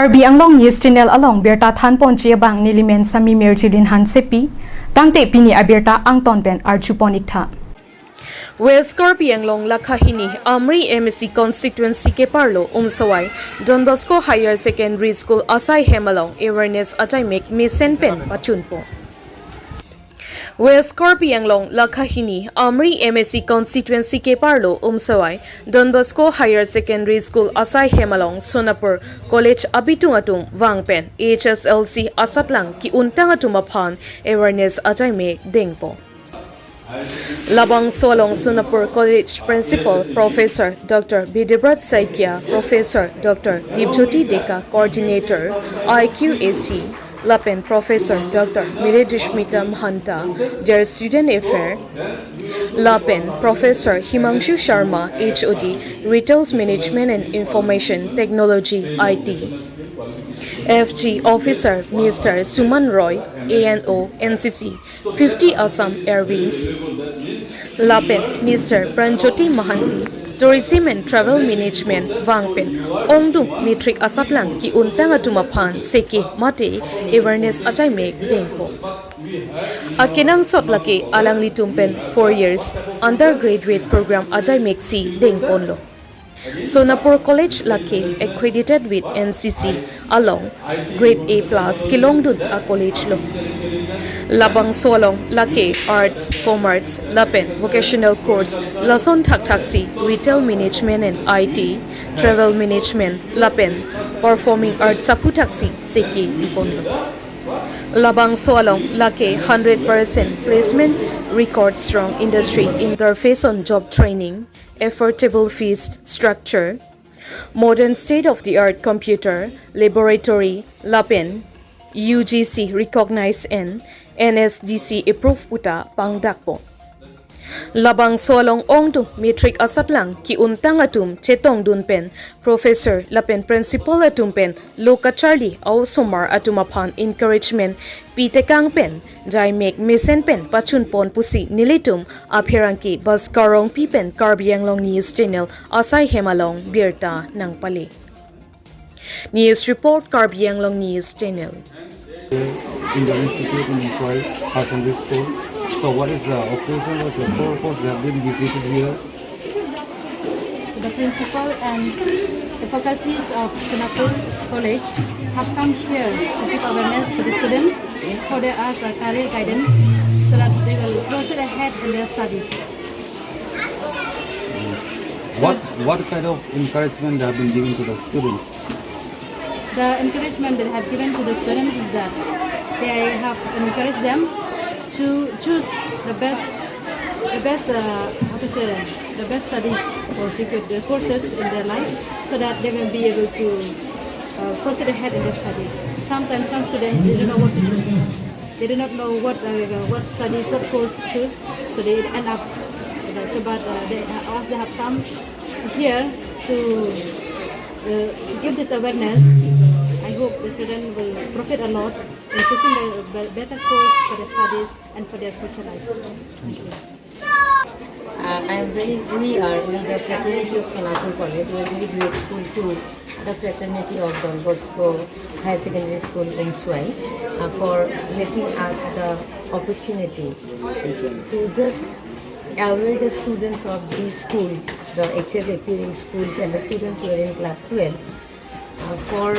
Kebi anglong news channel along berta than ponche bang nilimen sami merchilin han sepi tangte pini abirta angton ben archuponikta West Kebi anglong lakhahini Amri MSC constituency ke parlo Umswai Dbhss Higher Secondary School Asai Hemalong awareness Ajaimek mission pen pachunpo West Kebi anglong lakhahini Amri MSC constituency ke parlo Umswai Dbhss Higher Secondary School Asai Hemalong Sonapur College Abitung Vangpen HSLC Asatlang ki untang atumaphan awareness Ajaimek dengpo Labang Solong Sonapur College Principal Professor Dr. Dbhss Professor Dr. Dbhss Coordinator IQAC Lapen Professor Dr. Miredishmita Mahanta their Student Affair Lapen Professor Himangshu Sharma HOD Retail Management and Information Technology IT FG Officer Mr. Suman Roy, ANO, NCC, 50 Assam Air Wings. Lapen, Mr. Pranjoti Mahanti, Tourism and Travel Management, Vangpen, Ongdu Matric Asatlang ki untang atumaphan seke mate awareness Ajaimek dengpo. Akinang sotlaki alang litumpen 4 years undergraduate program Ajaimek si dengponlo. Sonapur College Lake accredited with NCC along grade A+ Kilongdun a college lo. Labang Solong Lake Arts Commerce Lapen vocational course Lason Taxi Retail Management and IT Travel Management Lapen Performing Arts Sapu Taxi Seki Ipondo. Labang Solong Lake 100% placement record strong industry interface on job training affordable fees structure, modern state-of-the-art computer, laboratory, Lapen, UGC recognized and NSDC approved puta pangdakpo. Labang Solong Ongdu Matric Asatlang ki untang atum chetong dunpen Professor Lapen Principal atumpen Loka Charlie au Somar atumaphan encouragement pitekang pen Ajaimek mission pen pachunpon pusi nilitum apherangki baskarong pipen Kebi anglong news channel Asai Hemalong birta nang pali. News report Kebi anglong news channel. In the institute in Umswai secondary school. So what is the occasion, what's the purpose they have been visited here? So the principal and the faculties of Sonapur College have come here to give awareness to the students for their as a career guidance so that they will proceed ahead in their studies. What kind of encouragement they have been giving to the students? The encouragement they have given to the students is that they have encouraged them to choose the best studies or secret the courses in their life so that they will be able to proceed ahead in their studies. Sometimes some students they don't know what to choose. They do not know what studies, what course to choose, so they end up. But they also have some here to give this awareness. I hope the students will profit a lot in choosing the better course for their studies and for their future life. Thank you. We the fraternity of Sonapur College, we are very grateful to the fraternity of Dbhss Higher Secondary School Umswai for letting us the opportunity to just aware the students of this school, the HS appearing schools and the students who are in class 12 for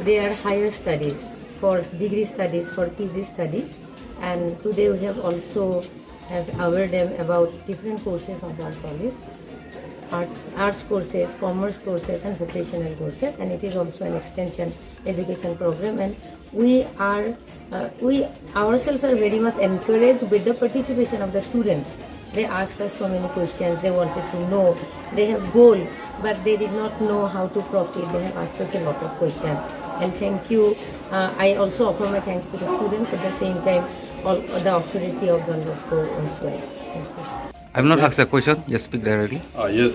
their higher studies, for degree studies, for PG studies, and today we have also aware them about different courses of our college, arts courses, commerce courses and vocational courses, and it is also an extension education program, and we ourselves are very much encouraged with the participation of the students. They asked us so many questions, they wanted to know, they have goal, but they did not know how to proceed. They have asked us a lot of questions. And thank you. I also offer my thanks to the students at the same time, all the authority of Dbhss Umswai. Thank you. I have not asked a question, just speak directly. Yes,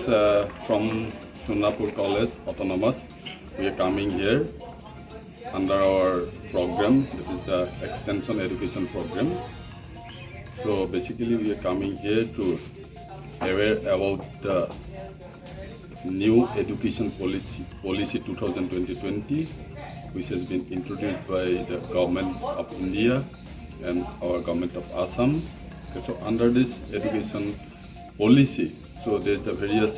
from Sonapur College, Autonomous, we are coming here under our program. This is the Extension Education Program. So basically we are coming here to aware about the new education policy 2020 which has been introduced by the government of India and our government of Assam. Okay, so under this education policy, so there's the various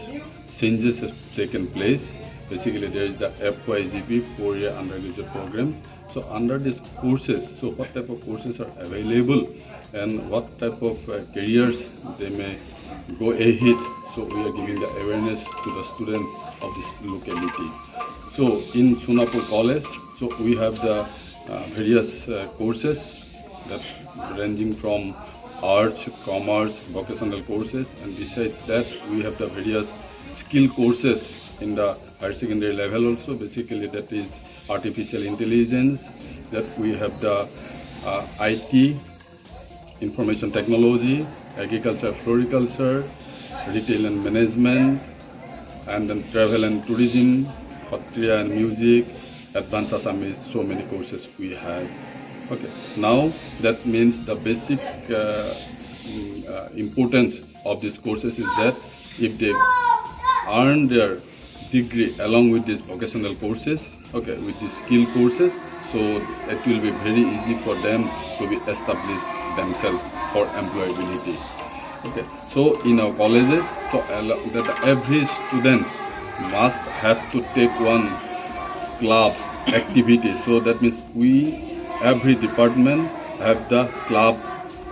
changes have taken place. Basically, there is the FYGP 4-year undergraduate program. So under these courses, so what type of courses are available and what type of careers they may go ahead. So we are giving the awareness to the students of this locality. So in Sonapur College, so we have the various courses that ranging from arts, commerce, vocational courses, and besides that we have the various skill courses in the higher secondary level also. Basically that is artificial intelligence, that we have the IT, information technology, agriculture, floriculture, retail and management, and then travel and tourism, Patria and music, advanced Assamese, so many courses we have. Okay, now that means the basic importance of these courses is that if they earn their degree along with these vocational courses, okay, with these skill courses, so it will be very easy for them to be established themselves for employability. Okay, so in our colleges, so that every student must have to take one club activity. So that means every department have the club.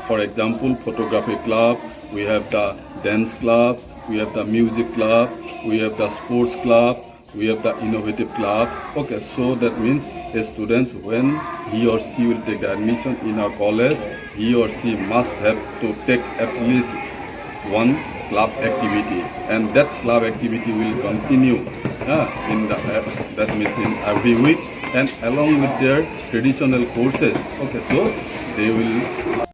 For example, photography club, we have the dance club, we have the music club, we have the sports club, we have the innovative club. Okay, so that means a student, when he or she will take the admission in our college, he or she must have to take at least one club activity, and that club activity will continue in the that means in every week, and along with their traditional courses. Okay, so they will.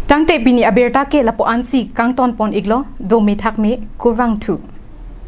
Tangte bini aberta ke lapo ansi kang ton pon iglo do me thak me kurwang thu.